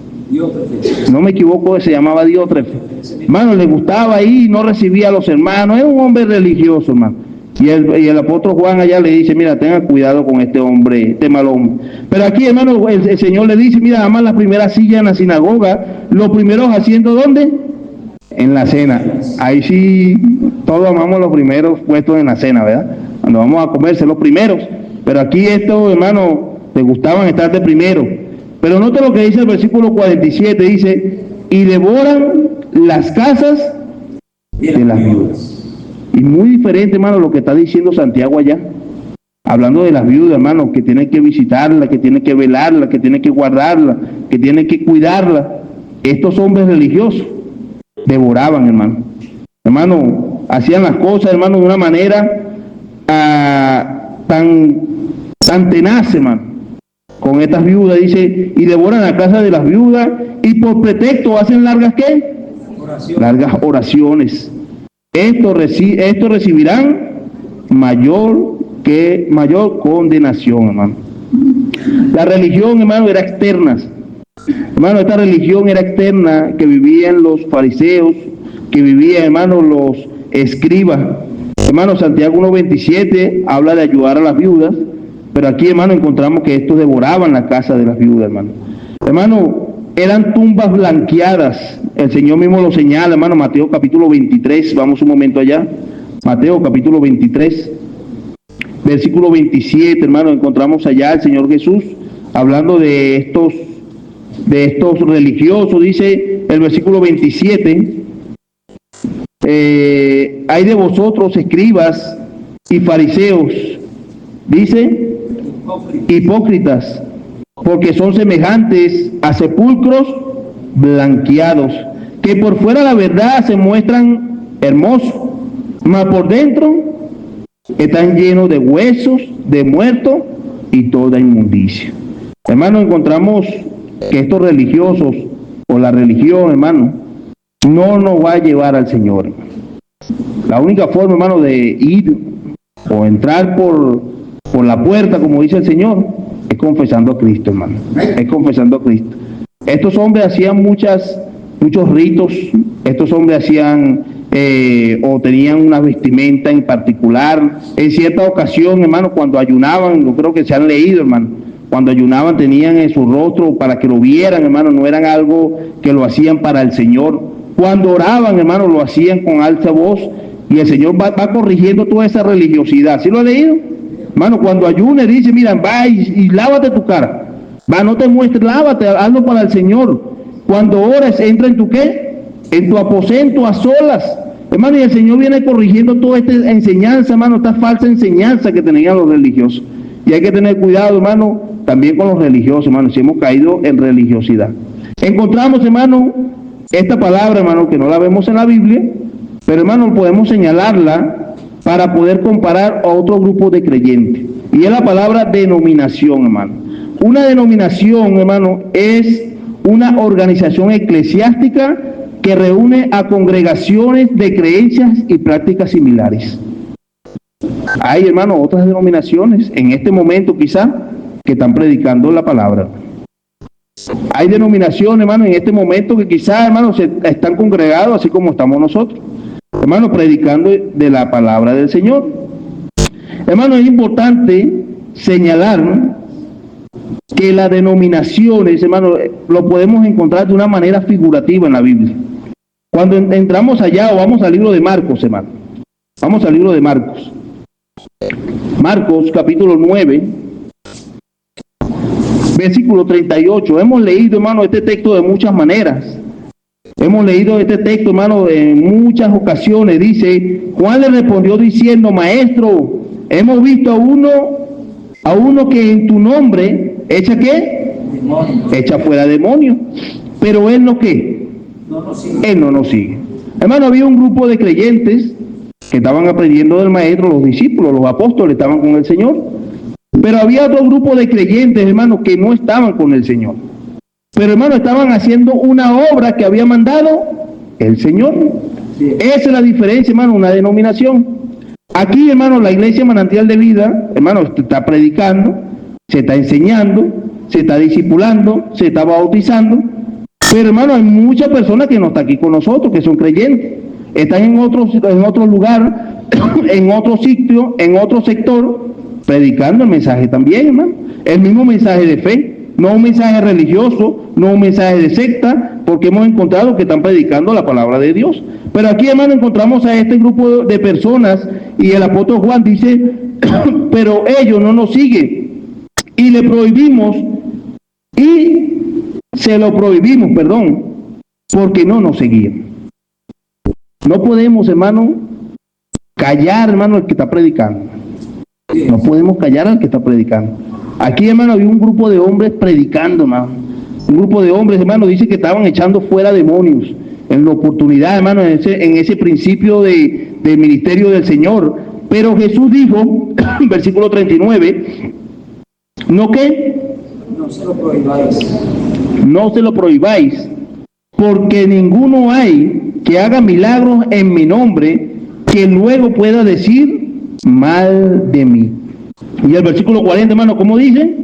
No me equivoco, se llamaba Diótrefes. Hermano, le gustaba ahí, no recibía a los hermanos, es un hombre religioso, hermano. Y el apóstol Juan allá le dice, mira, tenga cuidado con este hombre, este mal hombre. Pero aquí, hermano, el Señor le dice, mira, aman la primera silla en la sinagoga, los primeros asientos, ¿dónde? En la cena. Ahí sí, todos amamos los primeros puestos en la cena, ¿verdad? Cuando vamos a comerse los primeros. Pero aquí estos, hermanos, les gustaban estar de primero. Pero note lo que dice el versículo 47, dice, y devoran las casas de las viudas. Y muy diferente, hermano, lo que está diciendo Santiago allá. Hablando de las viudas, hermano, que tienen que visitarla, que tienen que velarla, que tienen que guardarla, que tienen que cuidarla. Estos hombres religiosos devoraban, hermano. Hermano, hacían las cosas, hermano, de una manera tan tenaz, hermano. Con estas viudas, dice, y devoran la casa de las viudas, y por pretexto hacen largas, ¿qué? Largas oraciones. Estos recibirán mayor condenación, hermano. La religión, hermano, era externa. Hermano, esta religión era externa, que vivían los fariseos, que vivían, hermano, los escribas. Hermano, Santiago 1:27 habla de ayudar a las viudas, pero aquí, hermano, encontramos que estos devoraban la casa de las viudas, hermano. Hermano, eran tumbas blanqueadas. El Señor mismo lo señala, hermano, Mateo capítulo 23, vamos un momento allá. Mateo capítulo 23, versículo 27, hermano, encontramos allá al Señor Jesús hablando de estos religiosos. Dice el versículo 27, hay de vosotros escribas y fariseos, dice, hipócritas, porque son semejantes a sepulcros blanqueados, que por fuera la verdad se muestran hermosos, mas por dentro están llenos de huesos, de muertos y toda inmundicia. Hermano, encontramos que estos religiosos, o la religión, hermano, no nos va a llevar al Señor. La única forma, hermano, de ir o entrar por la puerta, como dice el Señor, es confesando a Cristo, hermano. Es confesando a Cristo. Estos hombres hacían muchos ritos. Estos hombres hacían o tenían una vestimenta en particular. En cierta ocasión, hermano, cuando ayunaban, yo creo que se han leído, hermano, Cuando ayunaban tenían en su rostro para que lo vieran, hermano, no eran algo que lo hacían para el Señor. Cuando oraban, hermano, lo hacían con alta voz, y el Señor va corrigiendo toda esa religiosidad. ¿Sí lo ha leído? Hermano, cuando ayune dice, mira, va y lávate tu cara. Va, no te muestres, lávate, hazlo para el Señor. Cuando ores, entra en tu ¿qué? En tu aposento a solas. Hermano, y el Señor viene corrigiendo toda esta enseñanza, hermano, esta falsa enseñanza que tenían los religiosos. Y hay que tener cuidado, hermano, también con los religiosos, hermano, si hemos caído en religiosidad. Encontramos, hermano, esta palabra, hermano, que no la vemos en la Biblia, pero, hermano, podemos señalarla para poder comparar a otro grupo de creyentes. Y es la palabra denominación, hermano. Una denominación, hermano, es una organización eclesiástica que reúne a congregaciones de creencias y prácticas similares. Hay, hermano, otras denominaciones en este momento quizá que están predicando la palabra. Hay denominaciones, hermano, en este momento que quizá, hermano, se están congregados así como estamos nosotros, hermano, predicando de la palabra del Señor. Hermano, es importante señalar que las denominaciones, hermano, lo podemos encontrar de una manera figurativa en la Biblia. Cuando entramos allá, o vamos al libro de Marcos, hermano. Vamos al libro de Marcos. Marcos, capítulo 9, versículo 38. Hemos leído, hermano, este texto de muchas maneras. Hemos leído este texto, hermano, en muchas ocasiones. Dice, Juan le respondió diciendo, Maestro, hemos visto a uno que en tu nombre echa ¿qué? Demonio. Echa fuera demonios. Pero él no ¿qué? No nos sigue. Él no nos sigue. Hermano, había un grupo de creyentes que estaban aprendiendo del maestro, los discípulos, los apóstoles estaban con el Señor. Pero había otro grupo de creyentes, hermano, que no estaban con el Señor. Pero, hermano, estaban haciendo una obra que había mandado el Señor. Sí. Esa es la diferencia, hermano, una denominación. Aquí, hermano, la iglesia Manantial de Vida, hermano, está predicando, se está enseñando, se está discipulando, se está bautizando. Pero, hermano, hay muchas personas que no están aquí con nosotros, que son creyentes. Están en otro lugar, en otro sitio, en otro sector, predicando el mensaje también, hermano. El mismo mensaje de fe, no un mensaje religioso, no un mensaje de secta, porque hemos encontrado que están predicando la palabra de Dios. Pero aquí, hermano, encontramos a este grupo de personas, y el apóstol Juan dice, pero ellos no nos siguen, y le prohibimos, y se lo prohibimos, porque no nos seguían. No podemos, hermano, callar, hermano, al que está predicando. No podemos callar al que está predicando. Aquí, hermano, había un grupo de hombres predicando, hermano. Un grupo de hombres, hermano, dice que estaban echando fuera demonios. En la oportunidad, hermano, en ese principio del ministerio del Señor. Pero Jesús dijo, versículo 39, ¿no qué? No se lo prohibáis. No se lo prohibáis, porque ninguno hay que haga milagros en mi nombre que luego pueda decir mal de mí. Y el versículo 40, hermano, ¿cómo dice?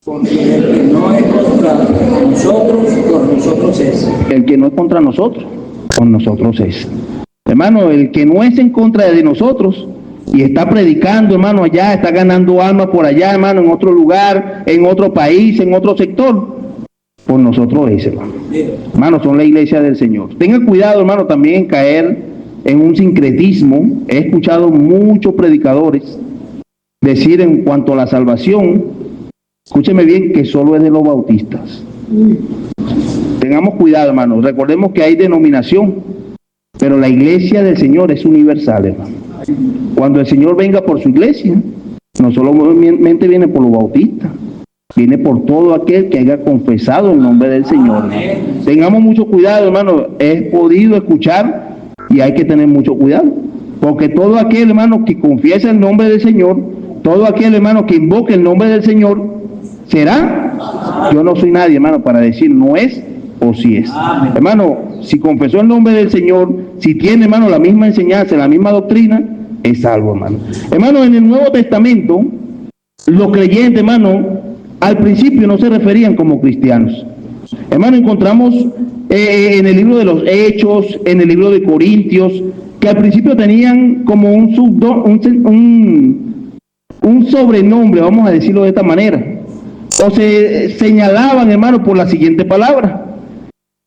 Porque el que no es contra nosotros, por nosotros es. El que no es contra nosotros, con nosotros es. Hermano, el que no es en contra de nosotros y está predicando, hermano, allá, está ganando almas por allá, hermano, en otro lugar, en otro país, en otro sector, por nosotros es, hermano. Hermano, son la iglesia del Señor. Tenga cuidado, hermano, también en caer en un sincretismo. He escuchado muchos predicadores decir en cuanto a la salvación, escúcheme bien, que solo es de los bautistas. Tengamos cuidado, hermano. Recordemos que hay denominación, pero la iglesia del Señor es universal, hermano. Cuando el Señor venga por su iglesia, no solamente viene por los bautistas, viene por todo aquel que haya confesado el nombre del Señor. Tengamos mucho cuidado, hermano. He podido escuchar y hay que tener mucho cuidado, porque todo aquel, hermano, que confiesa el nombre del Señor, todo aquel, hermano, que invoque el nombre del Señor, será. Yo no soy nadie, hermano, para decir no es o sí es. Hermano, si confesó el nombre del Señor, si tiene, hermano, la misma enseñanza, la misma doctrina, es salvo, hermano. Hermano, en el Nuevo Testamento, los creyentes, hermano, al principio no se referían como cristianos. Hermano, encontramos en el libro de los Hechos, en el libro de Corintios, que al principio tenían como un sobrenombre, vamos a decirlo de esta manera. o se señalaban, hermano, por la siguiente palabra.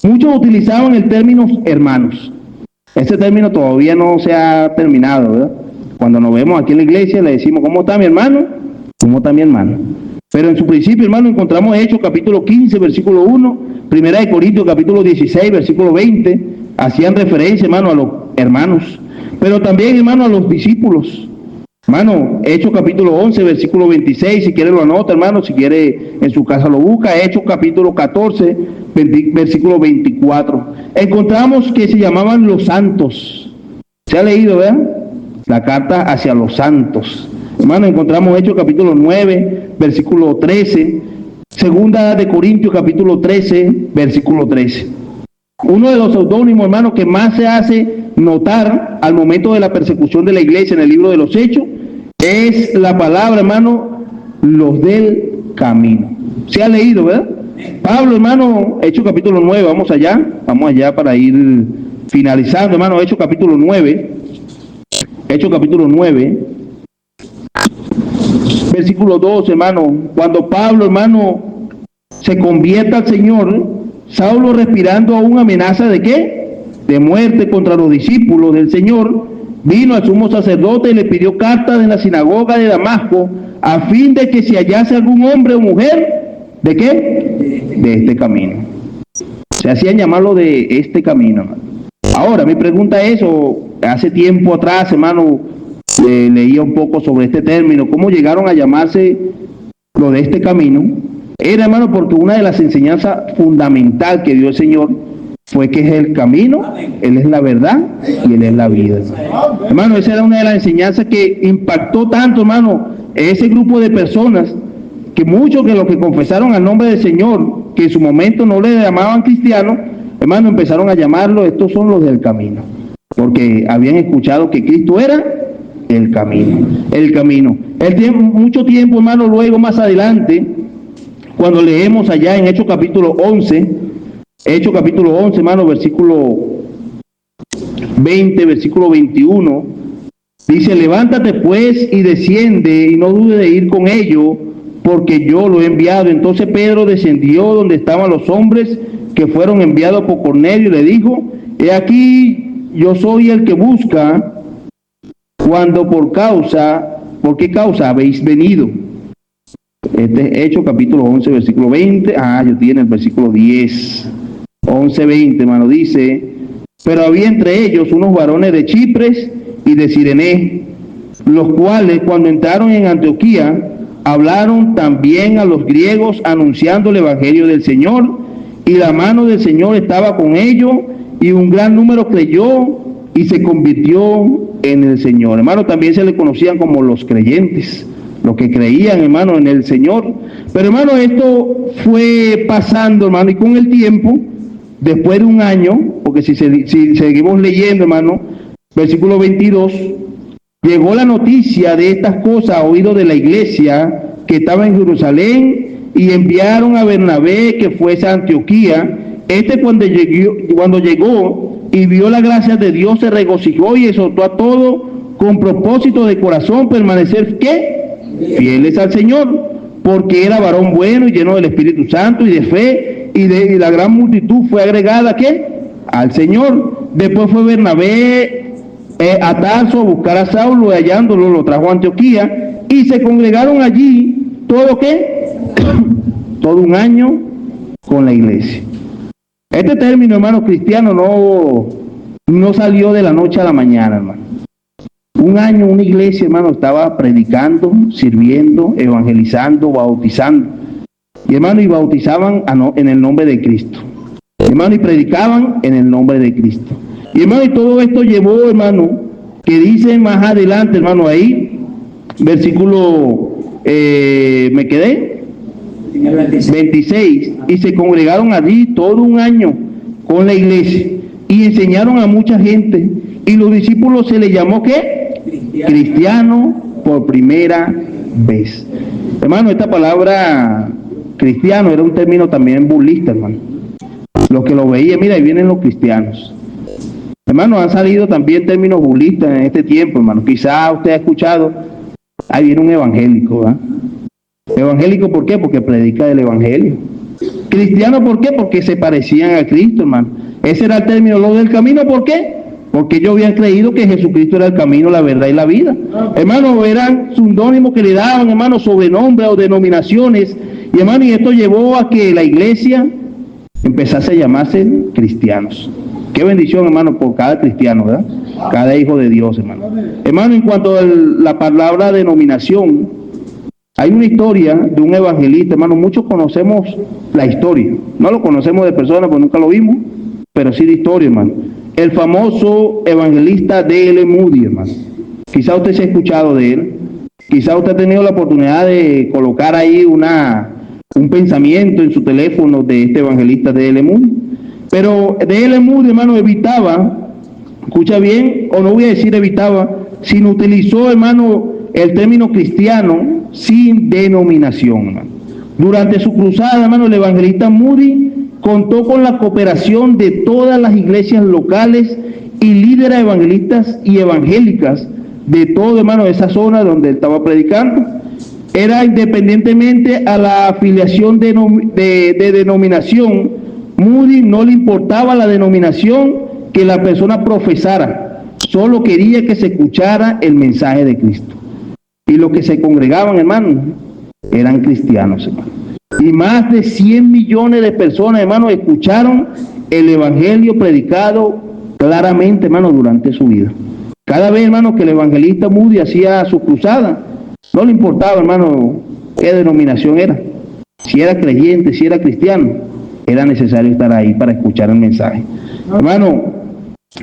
Muchos utilizaban el término hermanos. Ese término todavía no se ha terminado, ¿verdad? Cuando nos vemos aquí en la iglesia le decimos, ¿cómo está mi hermano? ¿Cómo está mi hermano? Pero en su principio, hermano, encontramos Hechos capítulo 15, versículo 1, Primera de Corintios capítulo 16, versículo 20, hacían referencia, hermano, a los hermanos, pero también, hermano, a los discípulos. Hermano, Hechos capítulo 11, versículo 26, si quiere lo anota, hermano, si quiere en su casa lo busca. Hechos capítulo 14, versículo 24. Encontramos que se llamaban los santos. ¿Se ha leído, verdad? La carta hacia los santos. Hermano, encontramos Hechos capítulo 9, versículo 13. Segunda de Corintios capítulo 13, versículo 13. Uno de los seudónimos, hermano, que más se hace notar al momento de la persecución de la iglesia en el libro de los Hechos es la palabra, hermano, los del camino. Se ha leído, ¿verdad? Pablo, hermano, Hechos capítulo 9, vamos allá para ir finalizando, hermano. Hechos capítulo 9, versículo 2, hermano. Cuando Pablo, hermano, se convierte al Señor, Saulo, respirando aún amenaza de ¿qué? De muerte contra los discípulos del Señor, vino al sumo sacerdote y le pidió cartas en la sinagoga de Damasco, a fin de que si hallase algún hombre o mujer, ¿de qué? De este camino. Se hacían llamarlo de este camino, hermano. Ahora, mi pregunta es, hace tiempo atrás, hermano, leía un poco sobre este término, cómo llegaron a llamarse lo de este camino. Era, hermano, porque una de las enseñanzas fundamental que dio el Señor fue que es el camino, Él es la verdad y Él es la vida. Hermano, esa era una de las enseñanzas que impactó tanto, hermano, ese grupo de personas, que muchos de los que confesaron al nombre del Señor, que en su momento no le llamaban cristianos, hermano, empezaron a llamarlo, estos son los del camino, porque habían escuchado que Cristo era el camino, el camino. Mucho tiempo, hermano, luego más adelante, cuando leemos allá en Hechos capítulo 11, hermano, versículo 20, versículo 21, dice, levántate pues y desciende y no dudes de ir con ellos, porque yo lo he enviado. Entonces Pedro descendió donde estaban los hombres que fueron enviados por Cornelio y le dijo, he aquí, yo soy el que busca, ¿por qué causa habéis venido? Este es Hechos capítulo 11, versículo 20. Yo tiene el versículo 10. 11, 20, hermano, dice, pero había entre ellos unos varones de Chipres y de Cirené, los cuales cuando entraron en Antioquía, hablaron también a los griegos anunciando el evangelio del Señor, y la mano del Señor estaba con ellos, y un gran número creyó y se convirtió en el Señor. Hermano, también se le conocían como los creyentes, los que creían, hermano, en el Señor. Pero, hermano, esto fue pasando, hermano, y con el tiempo, después de un año, porque si seguimos leyendo, hermano, versículo 22, llegó la noticia de estas cosas a oído de la iglesia que estaba en Jerusalén, y enviaron a Bernabé que fuese a Antioquía. Cuando llegó y vio la gracia de Dios, se regocijó y exhortó a todos con propósito de corazón permanecer ¿qué? Fieles al Señor, porque era varón bueno y lleno del Espíritu Santo y de fe, y la gran multitud fue agregada ¿qué? Al Señor. Después fue Bernabé a Tarso a buscar a Saulo, y hallándolo lo trajo a Antioquía, y se congregaron allí todo ¿qué? Todo un año con la iglesia. Este término, hermano, cristiano no salió de la noche a la mañana, hermano. Un año una iglesia, hermano, estaba predicando, sirviendo, evangelizando, bautizando. Y, hermano, y bautizaban en el nombre de Cristo. Hermano, y predicaban en el nombre de Cristo. Y, hermano, y todo esto llevó, hermano, que dice más adelante, hermano, ahí, versículo, me quedé, 26, y se congregaron allí todo un año con la iglesia, y enseñaron a mucha gente, y los discípulos se les llamó ¿qué? Cristiano por primera vez. Hermano, esta palabra cristiano era un término también burlista, hermano. Los que lo veían, mira, ahí vienen los cristianos. Hermano, han salido también términos burlistas en este tiempo, hermano. Quizás usted ha escuchado, ahí viene un evangélico, ¿verdad? Evangélico, ¿por qué? Porque predica el evangelio. Cristiano, ¿por qué? Porque se parecían a Cristo, hermano. Ese era el término. Lo del camino, ¿por qué? Porque ellos habían creído que Jesucristo era el camino, la verdad y la vida. Hermano, eran seudónimos que le daban, hermano, sobrenombres o denominaciones. Y hermano, y esto llevó a que la iglesia empezase a llamarse cristianos. Qué bendición, hermano, por cada cristiano, ¿verdad? Cada hijo de Dios, hermano. Hermano, en cuanto a la palabra denominación, hay una historia de un evangelista, hermano. Muchos conocemos la historia. No lo conocemos de persona, pues nunca lo vimos, pero sí de historia, hermano. El famoso evangelista D.L. Moody, hermano. Quizá usted se ha escuchado de él. Quizá usted ha tenido la oportunidad de colocar ahí un pensamiento en su teléfono de este evangelista D.L. Moody. Pero D.L. Moody, hermano, evitaba, escucha bien, o no voy a decir evitaba, sino utilizó, hermano, el término cristiano sin denominación, hermano. Durante su cruzada, hermano, el evangelista Moody contó con la cooperación de todas las iglesias locales y líderes evangelistas y evangélicas de todo, hermano, de esa zona donde él estaba predicando. Era independientemente a la afiliación de denominación. Moody no le importaba la denominación que la persona profesara, solo quería que se escuchara el mensaje de Cristo. Y los que se congregaban, hermano, eran cristianos, hermano. Y más de 100 millones de personas, hermano, escucharon el evangelio predicado claramente, hermano, durante su vida. Cada vez, hermano, que el evangelista Moody hacía su cruzada, no le importaba, hermano, qué denominación era. Si era creyente, si era cristiano, era necesario estar ahí para escuchar el mensaje. Hermano,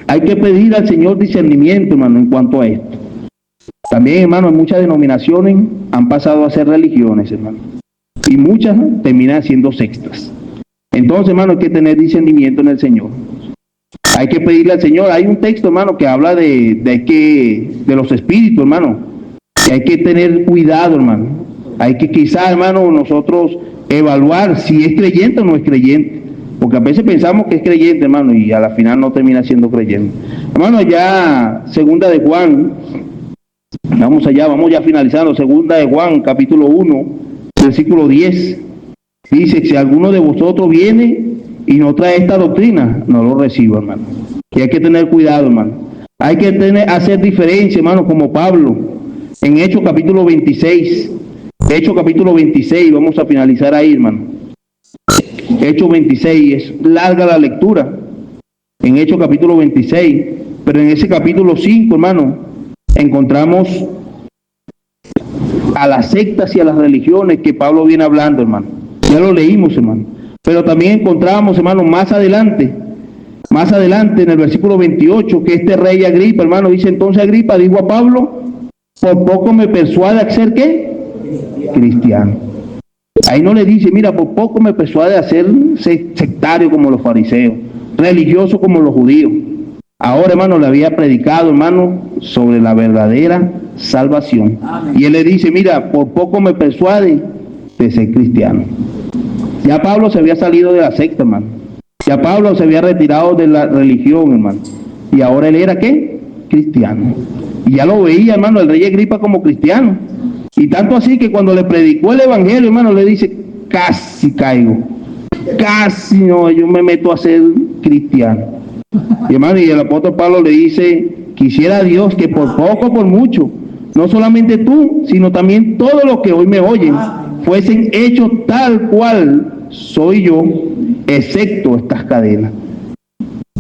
hay que pedir al Señor discernimiento, hermano, en cuanto a esto. También, hermano, en muchas denominaciones han pasado a ser religiones, hermano. Y muchas terminan siendo sectas. Entonces, hermano, hay que tener discernimiento en el Señor. Hay que pedirle al Señor. Hay un texto, hermano, que habla de los espíritus, hermano. Y hay que tener cuidado, hermano. Hay que quizá, hermano, nosotros evaluar si es creyente o no es creyente. Porque a veces pensamos que es creyente, hermano, y a la final no termina siendo creyente. Hermano, allá, segunda de Juan, vamos ya finalizando, segunda de Juan, capítulo 1, versículo 10. Dice, si alguno de vosotros viene y no trae esta doctrina, no lo reciba, hermano. Y hay que tener cuidado, hermano. Hay que hacer diferencia, hermano, como Pablo, en Hechos capítulo 26. Hechos capítulo 26, vamos a finalizar ahí, hermano. Hechos 26, es larga la lectura. En Hechos capítulo 26, pero en ese capítulo 5, hermano, encontramos a las sectas y a las religiones que Pablo viene hablando, hermano. Ya lo leímos, hermano. Pero también encontramos, hermano, más adelante en el versículo 28, que este rey Agripa, hermano, dice, entonces Agripa dijo a Pablo, por poco me persuade a ser, ¿qué? Cristiano. Ahí no le dice, mira, por poco me persuade a ser sectario como los fariseos, religioso como los judíos. Ahora, hermano, le había predicado, hermano, sobre la verdadera salvación. Amén. Y él le dice, mira, por poco me persuade de ser cristiano. Ya Pablo se había salido de la secta, hermano. Ya Pablo se había retirado de la religión, hermano. Y ahora él era, ¿qué? Cristiano. Y ya lo veía, hermano, el rey Agripa como cristiano. Y tanto así que cuando le predicó el evangelio, hermano, le dice, casi caigo. Casi no, yo me meto a ser cristiano. Y hermano, y el apóstol Pablo le dice, quisiera Dios que por poco, por mucho, no solamente tú, sino también todos los que hoy me oyen, fuesen hechos tal cual soy yo, excepto estas cadenas.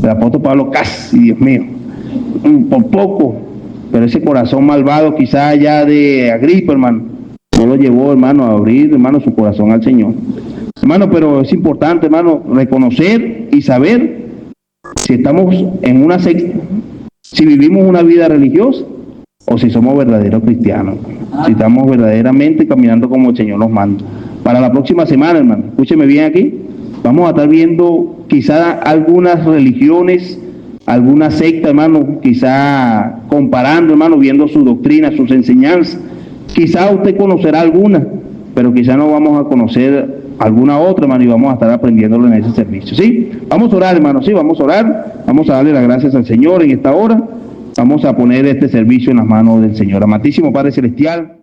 El apóstol Pablo, casi, Dios mío, por poco, pero ese corazón malvado quizá ya de Agripa, hermano, no lo llevó, hermano, a abrir, hermano, su corazón al Señor. Hermano, pero es importante, hermano, reconocer y saber si estamos en una secta, si vivimos una vida religiosa o si somos verdaderos cristianos, si estamos verdaderamente caminando como el Señor nos manda. Para la próxima semana, hermano, escúcheme bien aquí, vamos a estar viendo quizá algunas religiones, algunas sectas, hermano, quizá comparando, hermano, viendo su doctrina, sus enseñanzas. Quizá usted conocerá alguna, pero quizá no vamos a conocer alguna otra, hermano, y vamos a estar aprendiéndolo en ese servicio, ¿sí? Vamos a orar, hermano, sí, vamos a orar, vamos a darle las gracias al Señor en esta hora, vamos a poner este servicio en las manos del Señor. Amantísimo Padre Celestial.